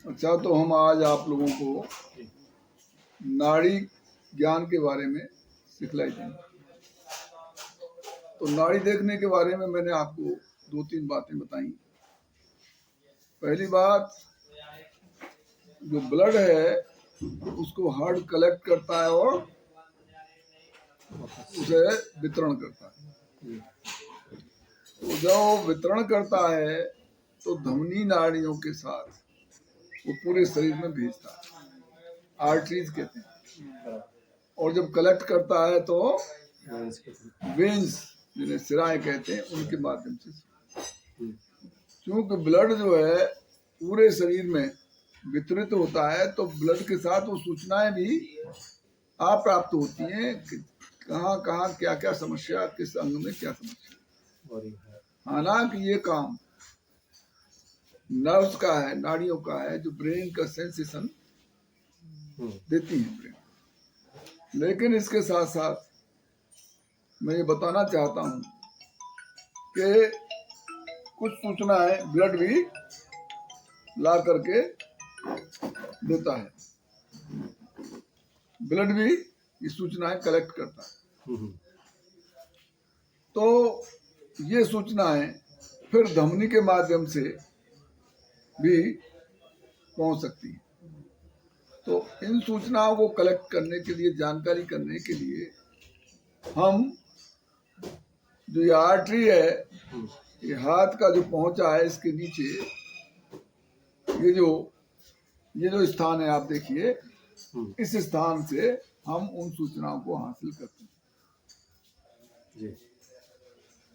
अच्छा, तो हम आज आप लोगों को नाड़ी ज्ञान के बारे में सिखलाई देंगे। तो नाड़ी देखने के बारे में मैंने आपको 2-3 बातें बताई। पहली बात, जो ब्लड है उसको हार्ट कलेक्ट करता है और उसे वितरण करता है। तो जब वितरण करता है तो धमनी नाड़ियों के साथ वो पूरे शरीर में भेजता है, आर्टरीज कहते हैं। और जब कलेक्ट करता है तो वेन्स, जिन्हें सिराएं कहते हैं, उनके माध्यम से। क्योंकि ब्लड जो है पूरे शरीर में वितरित होता है, तो ब्लड के साथ वो सूचनाएं भी प्राप्त होती हैं कि कहाँ कहाँ क्या क्या समस्या, किस अंग में क्या समस्या। हालांकि ये काम नर्व्स का है, नाड़ियों का है, जो ब्रेन का सेंसेशन देती है ब्रेन। लेकिन इसके साथ साथ मैं ये बताना चाहता हूँ कि कुछ सूचनाएं ब्लड भी ला करके देता है, ब्लड भी ये सूचनाएं कलेक्ट करता है। तो ये सूचनाएं फिर धमनी के माध्यम से भी पहुंच सकती है। तो इन सूचनाओं को कलेक्ट करने के लिए, जानकारी करने के लिए, हम जो ये आर्टरी है, ये हाथ का जो पहुंचा है, इसके नीचे ये जो स्थान है, आप देखिए, इस स्थान से हम उन सूचनाओं को हासिल करते हैं।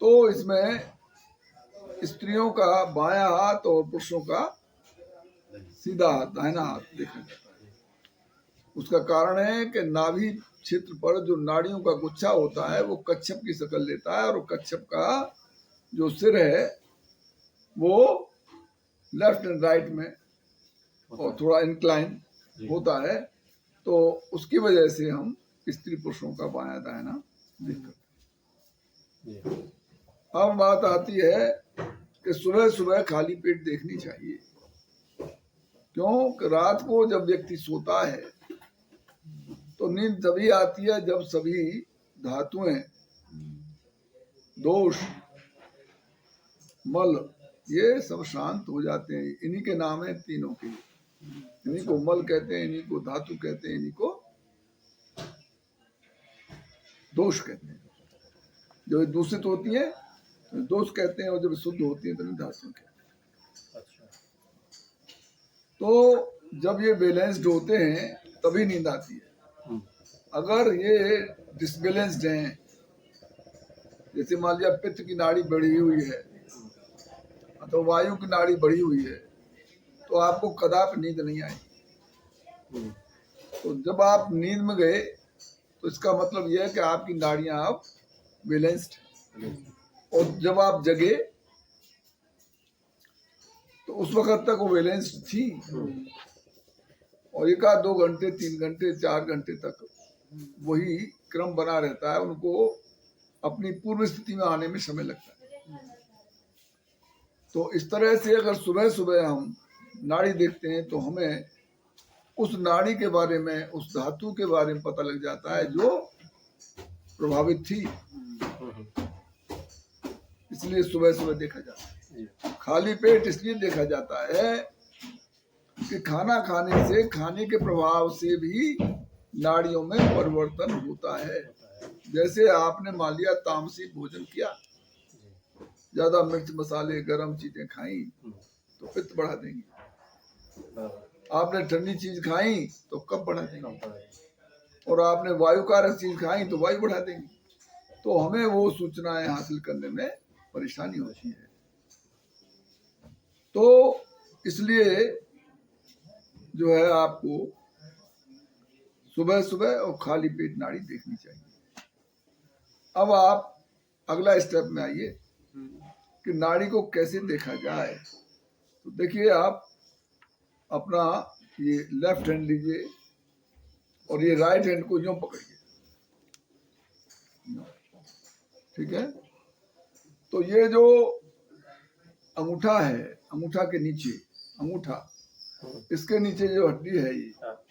तो इसमें स्त्रियों का बायां हाथ और पुरुषों का सीधा हाथ, दाहिना हाथ देखा जाता है। उसका कारण है कि नाभि क्षेत्र पर जो नाड़ियों का गुच्छा होता है वो कच्छप की शक्ल लेता है, और कच्छप का जो सिर है वो लेफ्ट एंड राइट में और थोड़ा इंक्लाइन होता है। तो उसकी वजह से हम स्त्री पुरुषों का बायां दाहिना देख सकते हैं। अब बात आती है कि सुबह सुबह खाली पेट देखनी चाहिए। क्यों? रात को जब व्यक्ति सोता है तो नींद तभी आती है जब सभी धातुएं, दोष, मल, ये सब शांत हो जाते हैं। इन्हीं के नाम है तीनों के। इन्हीं को मल कहते हैं, इन्हीं को धातु कहते हैं, इन्हीं को दोष कहते हैं। जब दूषित होती है तो दोष कहते हैं, और जब शुद्ध होती है तो धातु कहते हैं। तो जब ये बैलेंस्ड होते हैं तभी नींद आती है। अगर ये डिसबैलेंस्ड हैं, जैसे मान लिया पित्त की नाड़ी बढ़ी हुई है तो वायु की नाड़ी बढ़ी हुई है, तो आपको कदापि नींद नहीं आएगी। तो जब आप नींद में गए तो इसका मतलब यह है कि आपकी नाड़ियां अब बैलेंस्ड, और जब आप जगे तो उस वक्त तक वो बैलेंस्ड थी, और 1-2 घंटे, 3 घंटे, 4 घंटे तक वही क्रम बना रहता है। उनको अपनी पूर्व स्थिति में आने में समय लगता है। तो इस तरह से अगर सुबह सुबह हम नाड़ी देखते हैं तो हमें उस नाड़ी के बारे में, उस धातु के बारे में पता लग जाता है जो प्रभावित थी। इसलिए सुबह सुबह देखा जाता है। खाली पेट इसलिए देखा जाता है कि खाना खाने से, खाने के प्रभाव से भी नाड़ियों में परिवर्तन होता है। जैसे आपने मान लिया तामसी भोजन किया, ज्यादा मिर्च मसाले गरम चीजें खाई तो पित्त बढ़ा देंगी। आपने ठंडी चीज खाई तो कफ बढ़ा देंगी, और आपने वायुकारक चीज खाई तो वायु बढ़ा देंगी। तो हमें वो सूचनाएं हासिल करने में परेशानी होती है। तो इसलिए जो है आपको सुबह सुबह और खाली पेट नाड़ी देखनी चाहिए। अब आप अगला स्टेप में आइए कि नाड़ी को कैसे देखा जाए। तो देखिए, आप अपना ये लेफ्ट हैंड लीजिए और ये राइट हैंड को यूं पकड़िए, ठीक है। तो ये जो अंगूठा है, अंगूठा के नीचे अंगूठा, इसके नीचे जो हड्डी है ये, हाँ,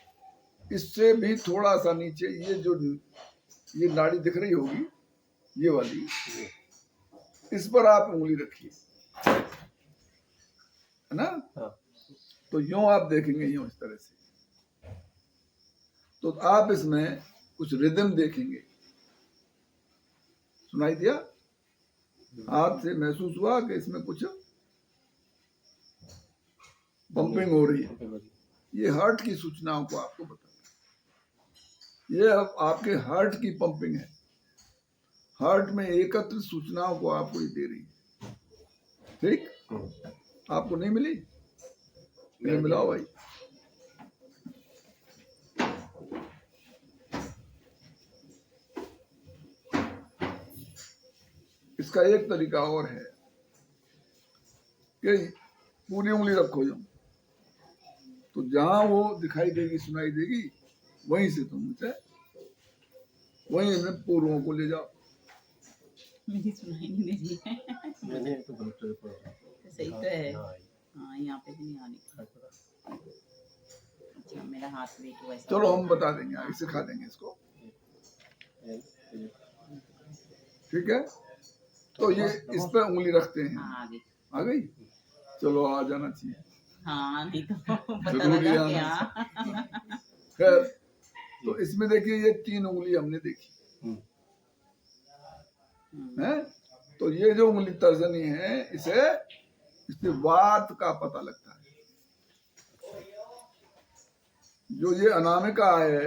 इससे भी थोड़ा सा नीचे ये नाड़ी दिख रही होगी, ये वाली, जी, इस पर आप उंगली रखिए, है ना। हाँ, तो यूं आप देखेंगे, यूं इस तरह से, तो आप इसमें कुछ रिदम देखेंगे। सुनाई दिया? हाथ से महसूस हुआ कि इसमें कुछ पंपिंग हो रही है। ये हार्ट की सूचनाओं को आपको बताता है। ये अब आपके हार्ट की पंपिंग है। हार्ट में एकत्र सूचनाओं को आपको ये दे रही है। ठीक? आपको नहीं मिली? मुझे मिलाओ भाई। इसका एक तरीका और है कि पूरी उंगली रखो यूं, तो जहां वो दिखाई देगी, सुनाई देगी, वहीं से तुम उसे वहीं में पूर्वों को ले जाओ। मुझे सुनाई नहीं दे रही है। मैंने तो गलत पढ़ा। तो सही तो है। हाँ, हाँ, यहाँ पे भी नहीं आ रही। अच्छा, मेरा हाथ भी तो वैसा। चलो हम बता देंगे, आगे सिखा देंगे इसको। ठीक है, तो ये इस पे उंगली रखते हैं। हाँ, आगे। आ गई? चलो आ जाना चाहिए। हाँ, नहीं तो पता जरूरी लगा आना क्या। खैर, तो इसमें देखिए ये 3 उंगली हमने देखी है। तो ये जो उंगली तर्जनी है, इससे वात का पता लगता है। जो ये अनामिका है,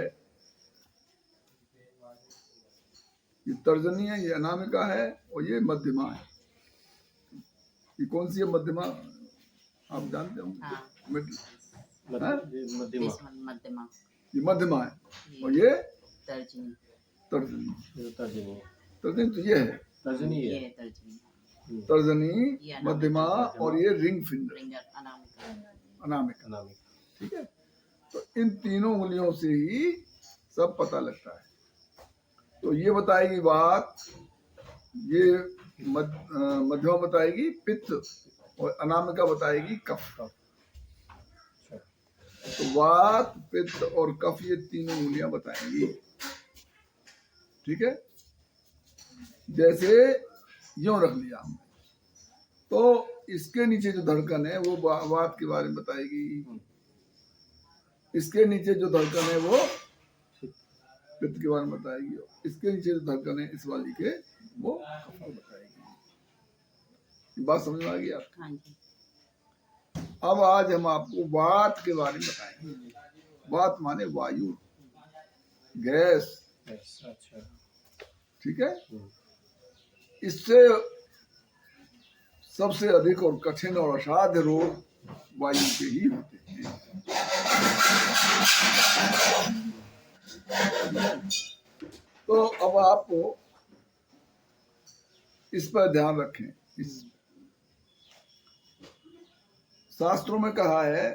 ये तर्जनी है, ये अनामिका है, और ये मध्यमा है। ये कौन सी है मध्यमा? आप जानते हो? हाँ। मिडिल। मध्यमा। ये मध्यमा है, और ये तर्जनी। तर्जनी। तर्जनी तो ये है तर्जनी ये है। है तर्जनी। तर्जनी, मध्यमा, और ये रिंग फिंगर अनामिका। अनामिका। ठीक है, तो इन तीनों उंगलियों से ही सब पता लगता है। तो ये बताएगी बात, ये मध्यमा बताएगी पित्त, और अनामिका बताएगी कफ। तो वात, पित्त और कफ, ये तीनों उंगलियां बताएंगी। ठीक है, जैसे यूं रख लिया हमने, तो इसके नीचे जो धड़कन है वो वात के बारे में बताएगी, इसके नीचे जो धड़कन है वो पित्त के बारे में बताएगी, इसके नीचे जो धड़कन है इस वाली के, वो कफ को बताएगी। बात समझ में आ गई आपको? हाँ जी। अब आज हम आपको वात के बारे में बताएंगे। वात माने वायु, गैस। अच्छा। ठीक है, इससे सबसे अधिक और कठिन और असाध्य रोग वायु के ही होते हैं। तो अब आपको इस पर ध्यान रखें। इस शास्त्रों में कहा है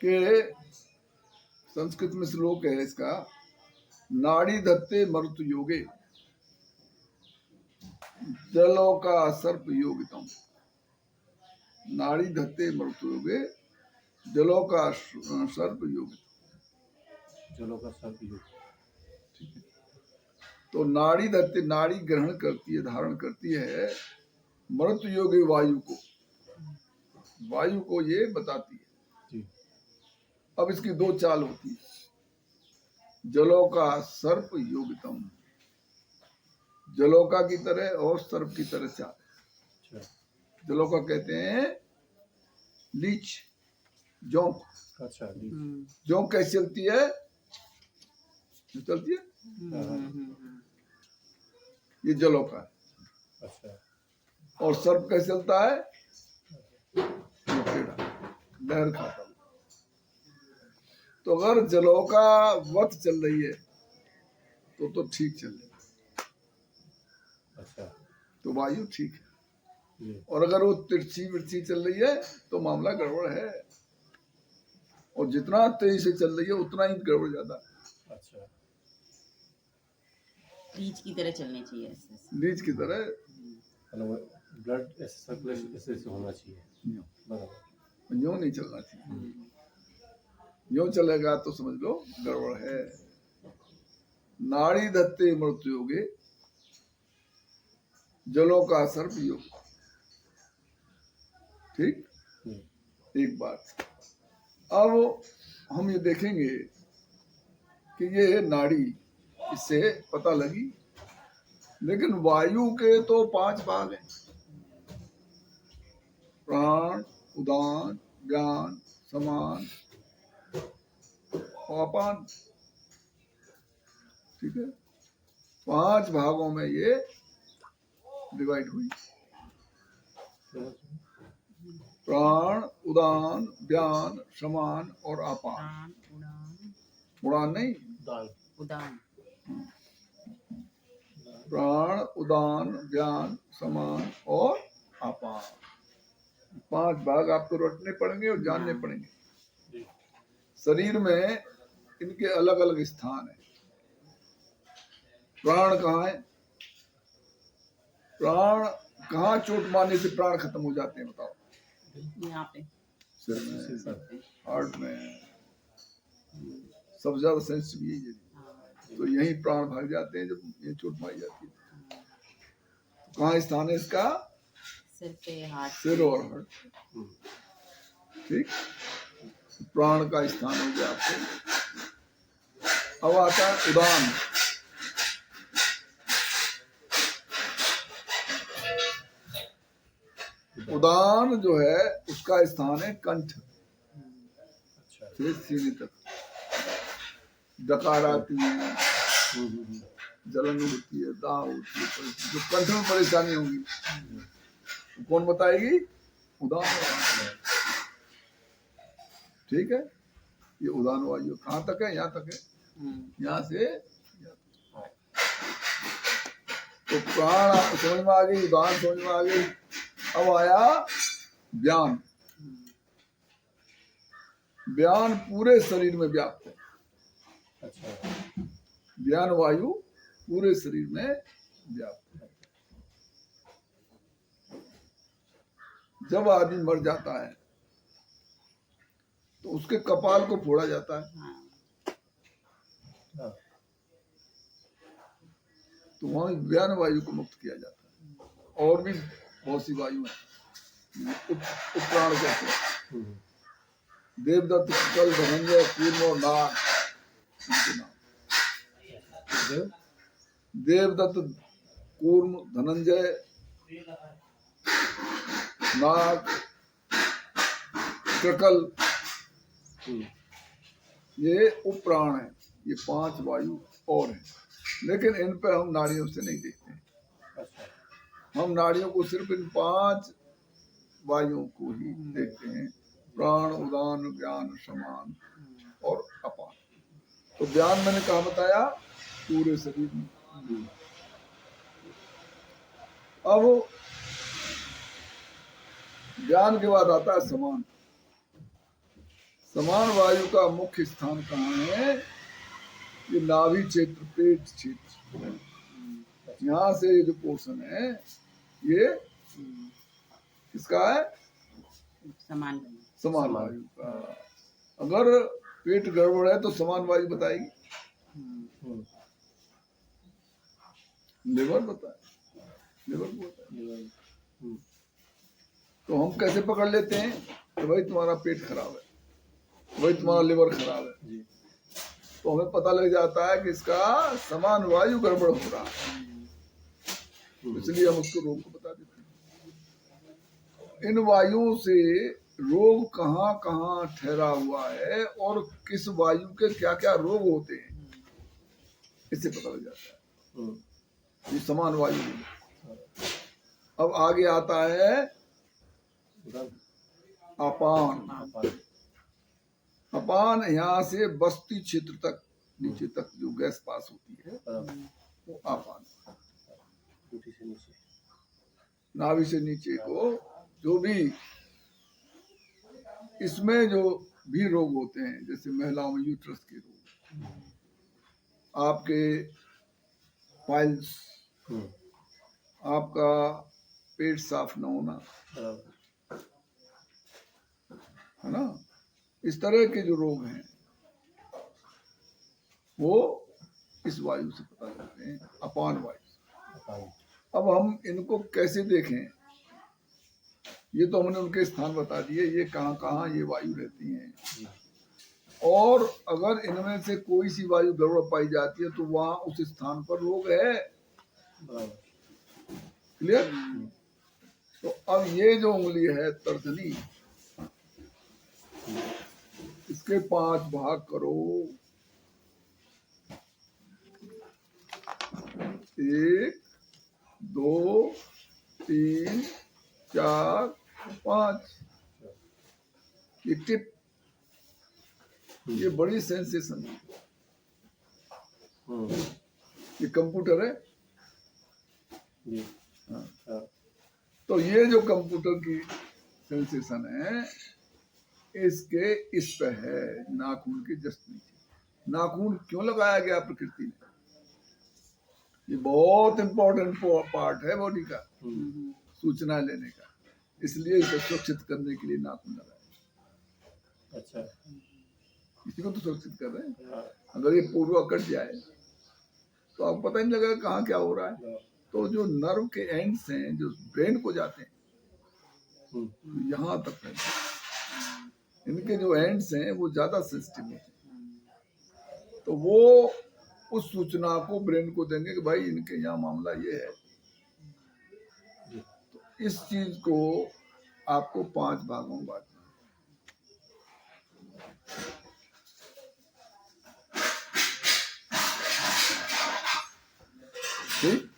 कि, संस्कृत में श्लोक है इसका, नाड़ी धत्ते मरुत योगे जलों का सर्प योगितम। नाड़ी धत्ते मरुत योगे जलों का सर्प योगितम। जलों का सर्प योग। तो नाड़ी धत्ते, नाड़ी ग्रहण करती है, धारण करती है मरुत योगी वायु को, वायु को ये बताती है। अब इसकी 2 चाल होती है। जलों का सर्प योगितम, जलोका की तरह और सर्प की तरह चाल। जलोका कहते हैं लीच, जोंक। अच्छा, जोंक कैसे चलती है? चलती है, ये जलोका है। अच्छा। और सर्प कैसे चलता है? ये टेढ़ा, लहर खाता हुआ। तो अगर जलोका वत चल रही है तो ठीक चल रही है। अच्छा। तो वायु ठीक है। और अगर वो तिरछी विरछी चल रही है तो मामला गड़बड़ है। और जितना तेजी से चल रही है उतना ही गड़बड़ ज्यादा। अच्छा। लीच की तरह चलनी चाहिए। लीच की तरह ब्लड ऐसे सर्कुलेशन ऐसे ऐसे होना चाहिए। यूं बराबर। यूं नहीं चलना चाहिए। यूं चलेगा तो समझ लो गड़बड़ है। नाड़ी धत्ते मृत्युयोगे जलों का सर्प योग। ठीक, एक बात। अब हम ये देखेंगे कि ये नाड़ी इससे पता लगी, लेकिन वायु के तो 5 भाग हैं। प्राण, उदान, ज्ञान, समान और अपान। ठीक है, 5 भागों में ये डिवाइड हुई। प्राण, उदान, ज्ञान, समान और अपान। उड़ान उड़ान नहीं, दान। उड़ान प्राण, उदान, ज्ञान, समान और अपान। 5 भाग आपको रटने पड़ेंगे और जानने पड़ेंगे। जी। शरीर में इनके अलग अलग स्थान है। प्राण कहाँ है? प्राण कहाँ चोट मारने से प्राण खत्म हो जाते हैं बताओ? यहाँ पे सिर में, सिर पे। हार्ट में, सबसे ज्यादा सेंसिटिव यही है। हाँ, तो यही प्राण भाग जाते हैं जब ये चोट मारी जाती है। कहाँ स्थान है इसका? सिर पे हाथ सिर और हार्ट। ठीक, प्राण का स्थान हो गया आपको। अब आता है उदान। उदान जो है उसका स्थान है कंठ अच्छा। से सीने तक। डकार आती है, जलन होती है, दाह होती है, जो कंठ में परेशानी होगी तो कौन बताएगी? उदान। ठीक है, ये उदान वायु कहाँ तक है? यहाँ तक है। यहाँ से तो प्राण समझ में आ गई, उदान समझ में आ गई। अब आया ज्ञान। ज्ञान पूरे शरीर में व्याप्त है। अच्छा। ज्ञान वायु पूरे शरीर में व्याप्त है। जब आदमी मर जाता है तो उसके कपाल को फोड़ा जाता है। हाँ। तो वहां ज्ञान वायु को मुक्त किया जाता है। और भी बहुत सी वायु है, उपप्राण कहते हैं। देवदत्त, कल, धनंजय, कूर्म और नाग, इनके नाम। देवदत्त, कूर्म, धनंजय, नाग, कृकल, ये उपप्राण है। ये 5 वायु और हैं, लेकिन इन पर हम नाड़ियों से नहीं देखते हैं। अच्छा। हम नाड़ियों को सिर्फ इन 5 वायुओं को ही देखते हैं। प्राण, उदान, ज्ञान, समान और अपान। तो ज्ञान मैंने कहा बताया? पूरे शरीर में। अब ज्ञान के बाद आता है समान। समान वायु का मुख्य स्थान कहाँ है? ये नाभि क्षेत्र, पेट क्षेत्र। यहाँ से ये जो पोर्शन है ये किसका है? समान समान वायु का। अगर पेट गड़बड़ है तो समान वायु बताएगी? लिवर बताए, लिवर को बताए। तो हम कैसे पकड़ लेते हैं कि भाई तुम्हारा पेट खराब है, भाई तुम्हारा लिवर खराब है? तो हमें पता लग जाता है कि इसका समान वायु गड़बड़ हो रहा है, इसलिए हम उसको रोग को बता देते हैं। इन वायुओं से रोग कहाँ कहाँ ठहरा हुआ है और किस वायु के क्या क्या रोग होते हैं, इससे पता लग जाता है। ये समान वायु है। अब आगे आता है अपान। अपान यहाँ से बस्ती क्षेत्र तक, नीचे तक जो गैस पास होती है वो अपान। नाभि से नीचे को जो भी इसमें जो भी रोग होते हैं, जैसे महिलाओं में यूट्रस के रोग, आपके पाइल्स, आपका पेट पेट साफ न होना, बराबर। है ना, इस तरह के जो रोग हैं वो इस वायु से पता लगते हैं, अपान वायु। हाँ, अब हम इनको कैसे देखें? ये तो हमने उनके स्थान बता दिए, ये कहाँ कहाँ ये वायु रहती हैं, जी, और अगर इनमें से कोई सी वायु गड़बड़ पाई जाती है तो वहां उस स्थान पर रोग है। बराबर। क्लियर? तो अब ये जो उंगली है तर्जनी, इसके 5 भाग करो। 1 2 3 4 5। ये टिप, ये बड़ी सेंसेशन है। हम्म, ये कंप्यूटर है। जी, हाँ। हाँ, तो ये जो कंप्यूटर की सेंसेशन है, इसके इस पे है, नाखून के जस्ट नीचे। नाखून क्यों लगाया गया प्रकृति ने? ये बहुत इंपॉर्टेंट पार्ट है बॉडी का, हम्म, सूचना लेने का, इसलिए इसे सुरक्षित करने के लिए नाखून लगाया। अच्छा, इसी को तो सुरक्षित कर रहे हैं। हाँ, अगर ये पूर्व कट जाए तो आपको पता नहीं लगेगा कहाँ क्या हो रहा है। बराबर। तो जो नर्व के एंड्स हैं जो ब्रेन को जाते हैं, हम्म, यहाँ तक है, इनके जो एंड्स हैं वो ज्यादा सेंसिटिव होते हैं, तो वो उस सूचना को ब्रेन को देंगे कि भाई इनके यहाँ मामला ये है। जी, तो इस चीज को आपको 5 भागों में बांटना है। ठीक?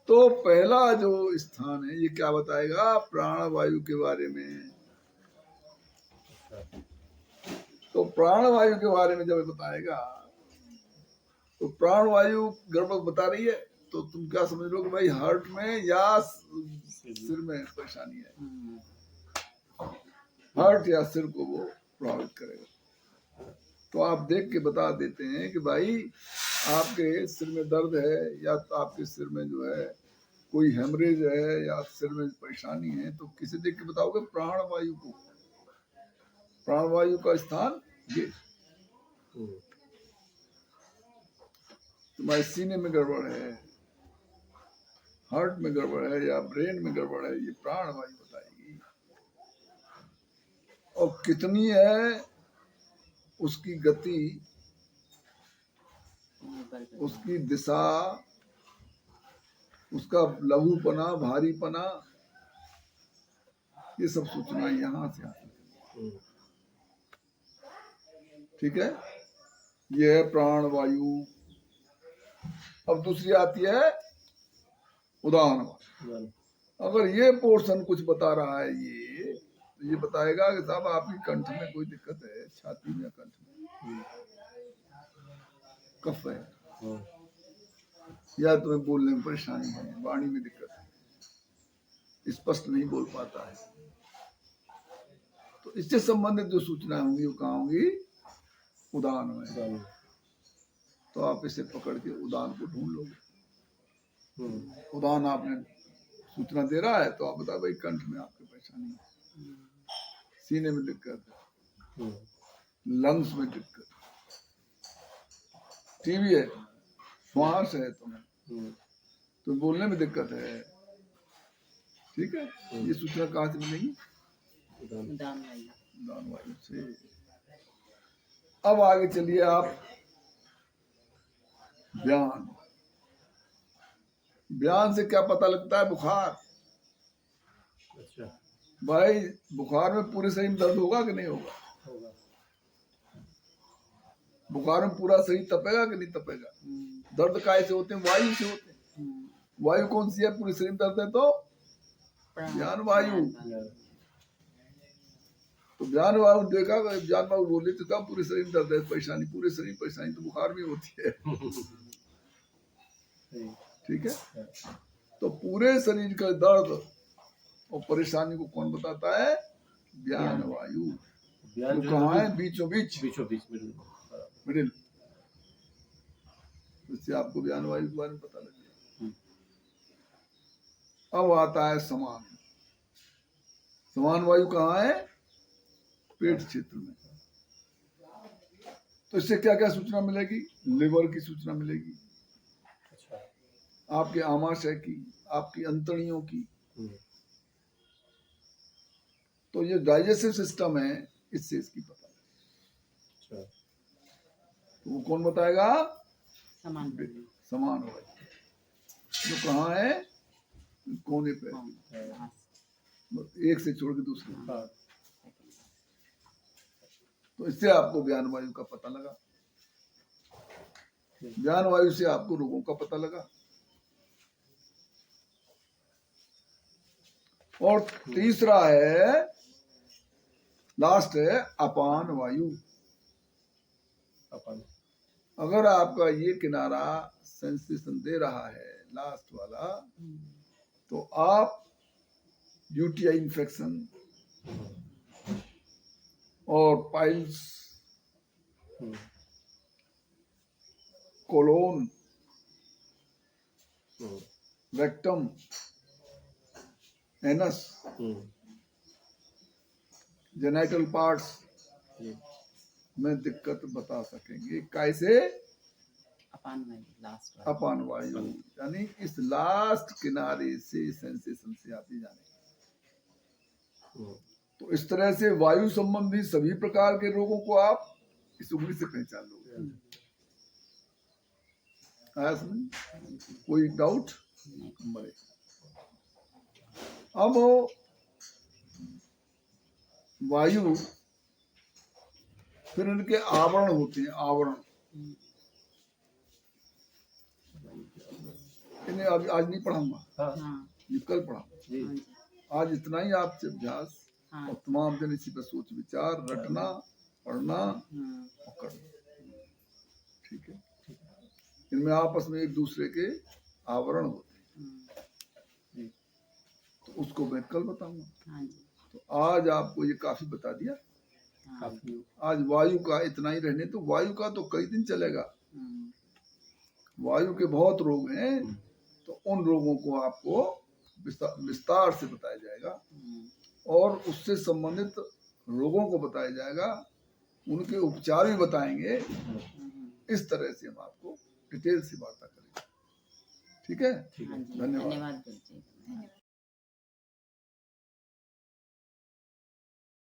तो पहला जो स्थान है ये क्या बताएगा? प्राणवायु के बारे में। अच्छा, तो प्राणवायु के बारे में जब बताएगा तो प्राणवायु गड़बड़ बता रही है तो तुम क्या समझ लो कि भाई हार्ट में या सिर में परेशानी है। हार्ट या सिर को वो प्रभावित करेगा। तो आप देख के बता देते हैं कि भाई आपके सिर में दर्द है, या तो आपके सिर में जो है कोई हेमरेज है, या सिर में परेशानी है, तो किसे देख के बताओगे? प्राणवायु को। प्राणवायु का स्थान ये। हम्म, तुम्हारे सीने में गड़बड़ है, हार्ट में गड़बड़ है, या ब्रेन में गड़बड़ है, ये प्राणवायु बताएगी। और कितनी है उसकी गति, उसकी दिशा, उसका लघुपना, भारीपना, ये सब सूचना यहाँ से आती है। हम्म, ठीक है, ये है प्राणवायु। अब दूसरी आती है उदान वायु। बराबर। अगर ये पोर्शन कुछ बता रहा है ये, तो ये बताएगा कि साहब आपकी कंठ में कोई दिक्कत है, छाती में, कंठ में कफ है, हम्म, या तुम्हें बोलने में परेशानी है, वाणी में दिक्कत है, स्पष्ट नहीं बोल पाता है, तो इससे संबंधित जो सूचना होंगी वो कहाँ होंगी? उदान में। बराबर। तो आप इसे पकड़ के उदान को ढूंढ लोगे। हम्म, उदान आपने सूचना दे रहा है तो आप बताओ भाई कंठ में आपकी परेशानी है, सीने में दिक्कत है, हम्म, लंग्स में दिक्कत, टीबी है, श्वास है, तुम्हें हम्म, तो बोलने में दिक्कत है। ठीक है, ये सूचना कहाँ से मिलेगी? उदान। उदान वायु। उदान वायु से। अब आगे चलिए आप बयान। बयान से क्या पता लगता है? बुखार। अच्छा, भाई बुखार में पूरे शरीर में दर्द होगा कि नहीं होगा? होगा। बुखार में पूरा शरीर तपेगा कि नहीं तपेगा? दर्द काय से होते हैं? वायु से होते हैं। वायु कौन सी है? पूरे शरीर में दर्द है तो ज्ञान वायु। तो ज्ञान वायु देखा, ज्ञान वायु बोले तो क्या पूरे शरीर में दर्द है, परेशानी, पूरे शरीर परेशानी तो बुखार में होती है। ठीक है, तो पूरे शरीर का दर्द और परेशानी को कौन बताता है? ज्ञान वायु। ज्ञान वो कहाँ है? बीचों बीच, बीचों बीच मिडिल। इससे आपको ज्ञान वायु के बारे में पता लग गया। हम्म। अब आता है समान। समान वायु कहाँ है? पेट क्षेत्र में। तो इससे क्या क्या सूचना मिलेगी? लिवर की सूचना मिलेगी, अच्छा। आपके आमाशय की, आपकी अंतड़ियों की। हम्म। तो ये डाइजेस्टिव सिस्टम है, इससे इसकी पता है। अच्छा। तो वो कौन बताएगा? समान समान वायु जो कहाँ है? कोने पे, हाँ, एक से छोड़ के दूसरे। हाँ। तो इससे आपको ज्ञान वायु का पता लगा। ज्ञान वायु से आपको रोगों का पता लगा। और तीसरा है, लास्ट है अपान वायु। अपन। अगर आपका ये किनारा सेंसेशन दे रहा है, लास्ट वाला, तो आप यूटीआई इन्फेक्शन और piles, colon, rectum, anus, genital parts में दिक्कत बता सकेंगे। कैसे? अपान वायु लास्ट अपान वायु, यानी इस लास्ट किनारे से सेंसेशन से आती जाने। तो इस तरह से वायु संबंधी सभी प्रकार के रोगों को आप इस उंगली से पहचान लोगे। आया समझ? कोई डाउट? बड़े अब वायु, फिर इनके आवरण होते हैं। आवरण इन्हें अभी आज नहीं पढ़ाऊंगा, हाँ ये कल पढ़ाऊंगा। जी। हाँ जी आज इतना ही आपसे अभ्यास, हाँ और तमाम दिन इसी पर सोच विचार, रटना, पढ़ना और करना। ठीक है? इनमें आपस में एक दूसरे के आवरण होते हैं। तो उसको मैं कल बताऊंगा। हाँ जी तो आज आपको ये काफी बता दिया। हाँ काफी। आज वायु का इतना ही रहने। तो वायु का तो कई दिन चलेगा। वायु के बहुत रोग हैं, तो उन रोगों को आपको विस्तार से बताया जाएगा, और उससे संबंधित रोगों को बताया जाएगा, उनके उपचार भी बताएंगे। इस तरह से हम आपको डिटेल से वार्ता करेंगे। ठीक है? हाँ जी धन्यवाद। धन्यवाद गुरु जी।